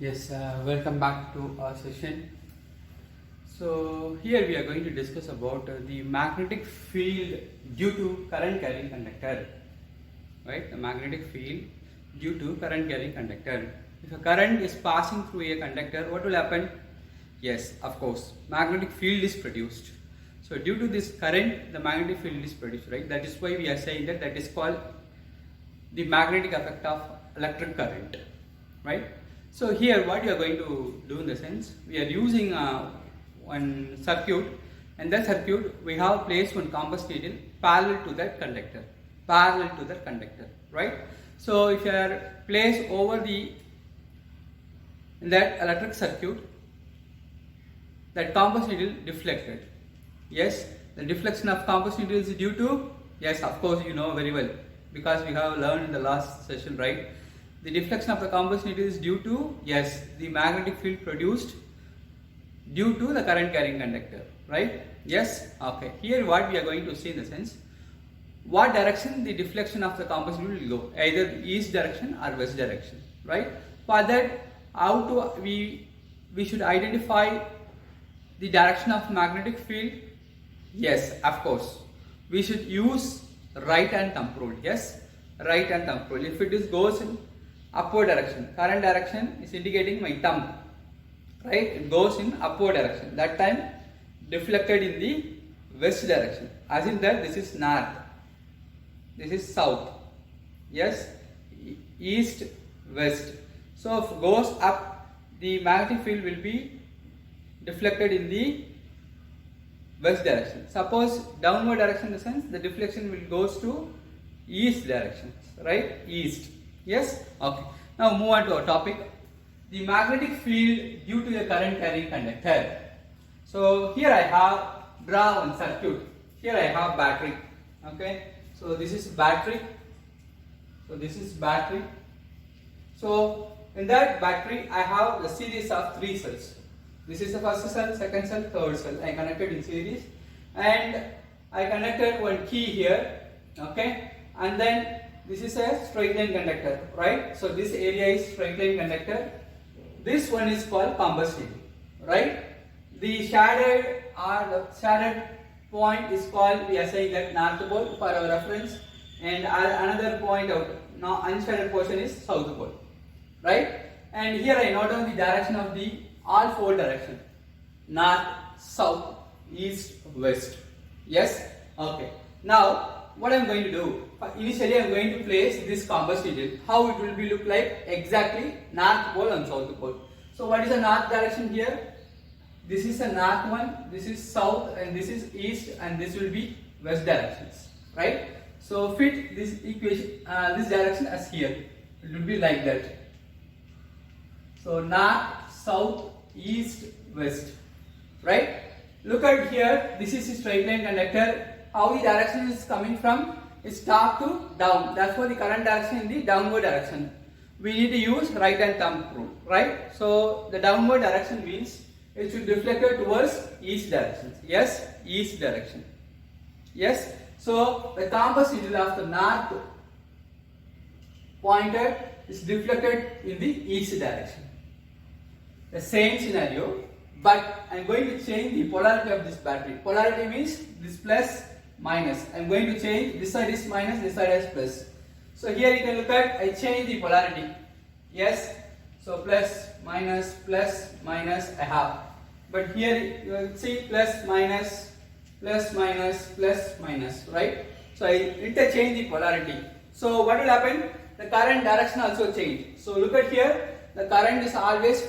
Yes, welcome back to our session. So here we are going to discuss about the magnetic field due to current carrying conductor. Right, the magnetic field due to current carrying conductor. If a current is passing through a conductor, what will happen? Yes, of course, magnetic field is produced. So due to this current, the magnetic field is produced. Right, that is why we are saying that is called the magnetic effect of electric current, right? So here what you are going to do in the sense, we are using one circuit, and that circuit we have placed one compass needle parallel to that conductor, right? So if you are placed over the in that electric circuit, that compass needle deflected. Yes, the deflection of compass needle is due to, yes, of course you know very well, because we have learned in the last session, right? The deflection of the compass needle is due to, yes, the magnetic field produced due to the current carrying conductor, right? Yes, okay. Here what we are going to see in the sense, what direction the deflection of the compass needle will go, either east direction or west direction, right? For that, how to we should identify the direction of magnetic field. Yes, of course, we should use right hand thumb rule. Yes, right hand thumb rule. If it is goes in upward direction, current direction is indicating my thumb, right? It goes in upward direction. That time deflected in the west direction, as in that this is north, this is south. Yes, east, west. So if goes up, the magnetic field will be deflected in the west direction. Suppose downward direction, in the sense the deflection will goes to east direction, right? East. Yes, okay. Now move on to our topic, the magnetic field due to the current carrying conductor. So here I have draw one circuit. Here I have battery. Okay, so this is battery. So in that battery I have a series of 3 cells. This is the first cell, second cell, third cell. I connected in series, and I connected one key here. Okay, and then this is a straight line conductor, right? So this area is straight line conductor. This one is called compass needle, right? The shaded point is called, we are saying that north pole for our reference, and another point out, now unshaded portion is south pole, right? And here I note down the direction of the all 4 direction: north, south, east, west. Yes, okay. Now what I am going to do, initially I am going to place this compass needle. How it will be look like? Exactly north pole and south pole. So what is the north direction here? This is the north one, this is south, and this is east, and this will be west directions, right? So fit this equation, this direction as here. It will be like that. So north, south, east, west, right? Look at here, this is a straight line conductor. How the direction is coming from? It's top to down. Therefore the current direction in the downward direction. We need to use right hand thumb rule, right? So the downward direction means it should deflect towards east direction. Yes, east direction. Yes, so the compass needle of the north pointed is deflected in the east direction. The same scenario, but I am going to change the polarity of this battery. Polarity means this plus minus. I am going to change, this side is minus, this side is plus. So here you can look at, I change the polarity. Yes, so plus minus I have. But here you will see plus minus, right? So I interchange the polarity. So what will happen? The current direction also change. So look at here, the current is always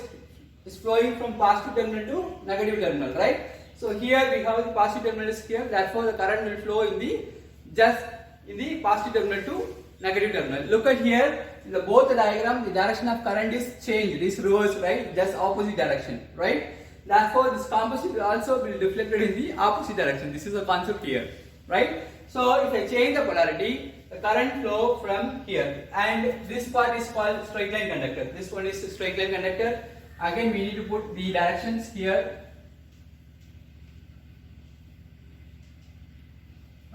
flowing from positive terminal to negative terminal, right? So here we have the positive terminal is here, therefore the current will flow in the positive terminal to negative terminal. Look at here, in the both diagram, the direction of current is changed, it is reversed, right? Just opposite direction, right? Therefore this compass will also be deflected in the opposite direction. This is the concept here, right? So if I change the polarity, the current flow from here, and this part is called straight line conductor. This one is straight line conductor. Again we need to put the directions here.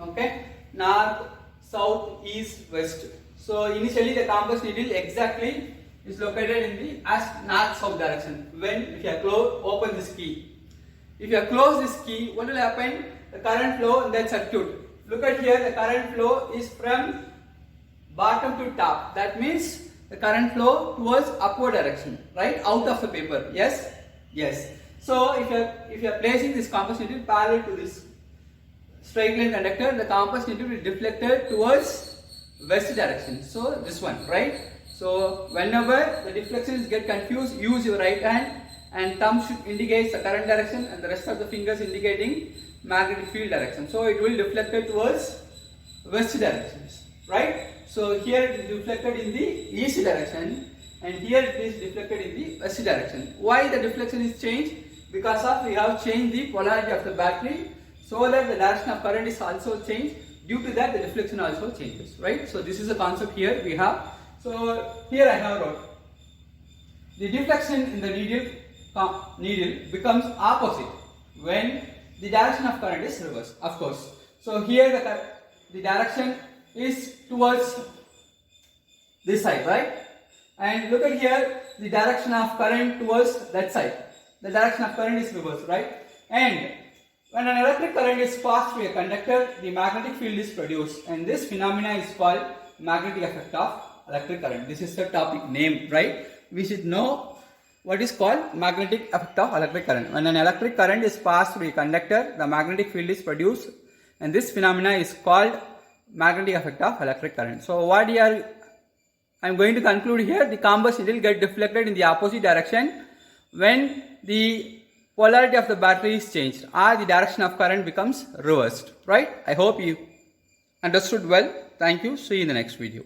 Okay, north, south, east, west. So initially the compass needle exactly is located in the as north-south direction. When if you open this key, if you close this key, what will happen? The current flow in that circuit. Look at here, the current flow is from bottom to top. That means the current flow towards upward direction, right? Out of the paper. Yes? Yes. So if you are placing this compass needle parallel to this straight line conductor, the compass needle will be deflected towards west direction. So this one, right? So whenever the deflections get confused, use your right hand and thumb should indicate the current direction and the rest of the fingers indicating magnetic field direction. So it will deflected towards west directions, right? So here it is deflected in the east direction and here it is deflected in the west direction. Why the deflection is changed? Because of we have changed the polarity of the battery, so that the direction of current is also changed. Due to that, the deflection also changes, right? So this is the concept here we have. So here I have wrote the deflection in the needle becomes opposite when the direction of current is reversed, of course. So here the direction is towards this side, right? And look at here, the direction of current towards that side. The direction of current is reversed, right? And when an electric current is passed through a conductor, the magnetic field is produced, and this phenomena is called magnetic effect of electric current. This is the topic name, right? We should know what is called magnetic effect of electric current. When an electric current is passed through a conductor, the magnetic field is produced, and this phenomena is called magnetic effect of electric current. So I am going to conclude here. The compass needle get deflected in the opposite direction when the polarity of the battery is changed or the direction of current becomes reversed, right? I hope you understood well. Thank you. See you in the next video.